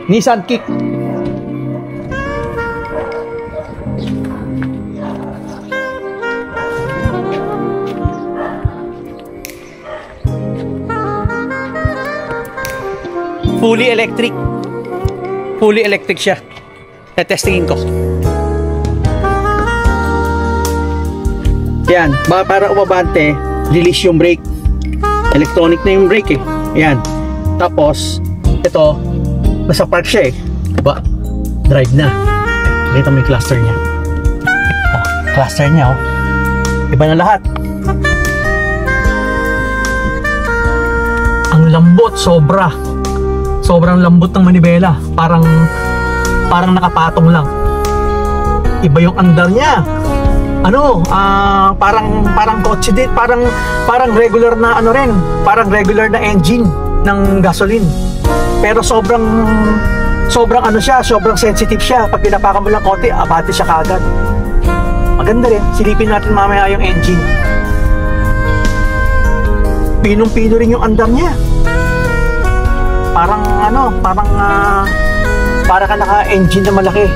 Nissan Kick. Fully electric. Fully electric siya. Testingin ko. Yan, para umabante, release yung brake. Electronic na yung brake eh. Yan. Tapos, ito, nasa park siya eh. Diba? Drive na. Kita mo yung cluster niya. Oh, cluster niya oh. Iba na lahat. Ang lambot, sobra. Sobrang lambot ng manibela. Parang nakapatong lang. Iba yung andar niya. Ano, parang kotse din, parang regular na ano rin, parang regular na engine ng gasoline. Pero sobrang ano siya, sobrang sensitive siya. Pag pinapakan mo lang konti, abate siya kaagad. Maganda rin. Silipin natin mamaya yung engine. Pinong-pino rin yung andar niya. Parang ano, para ka naka-engine na malaki.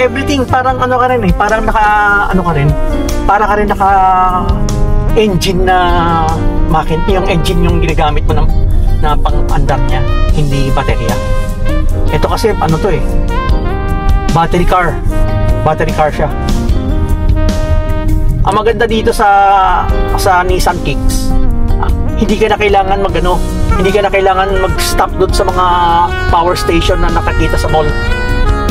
Everything parang ano ka rin eh, parang para ka rin naka engine na makin, yung engine yung ginagamit mo na pang-andar niya, hindi baterya. Ito kasi ano to eh, battery car siya. Ang maganda dito sa Nissan Kicks, hindi ka na kailangan hindi ka na kailangan mag-stop doon sa mga power station na nakakita sa mall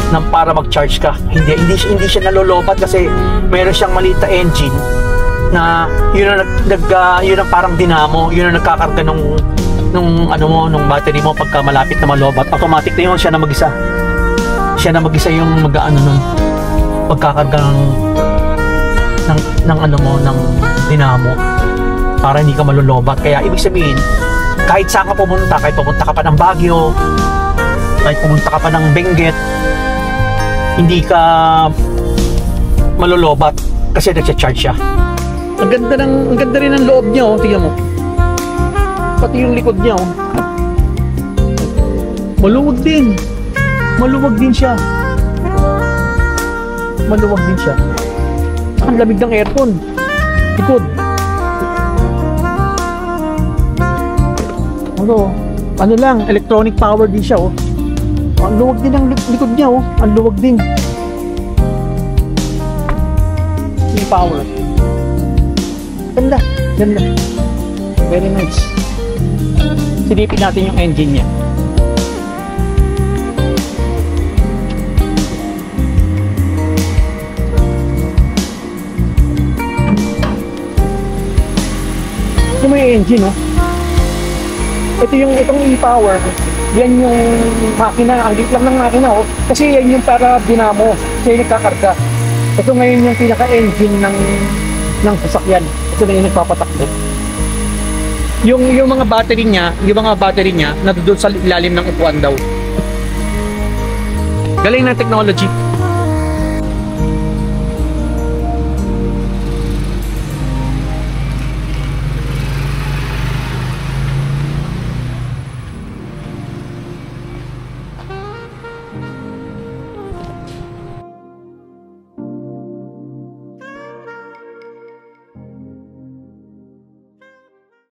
nang para mag-charge ka. Hindi siya nalolobat kasi meron siyang maliit na engine na yun ang parang dinamo, yun ang nagkakarga nung battery mo pagka malapit na malobat. Automatic na yun, siya na mag-isa yung mag-aano nun, pagkakarga ng dinamo para hindi ka malolobat. Kaya ibig sabihin, kahit saan ka pumunta, kahit pumunta ka pa ng Baguio, kahit pumunta ka pa ng Benguet, hindi ka malolobat kasi nagcha-charge siya. Ang ganda rin ng loob niya oh, tingnan mo. Pati yung likod niya oh. Maluwag din siya. Ang lamig ng aircon. Likod. Ano lang, electronic power din siya oh. Ang luwag din ang likod niya oh. Ang luwag din. Yung power. Ganda. Very nice. Silipin natin yung engine niya. Ito may engine oh. Itong e-power, yan yung makina, ang liit lang ng makina oh. Kasi yan yung para dinamo, kasi nagkakarga. Ito ngayon yung pinaka-engine ng sasakyan. Ito na yung nagpapatakbo. Yung mga battery niya nandoon sa ilalim ng upuan daw. Galing ng technology.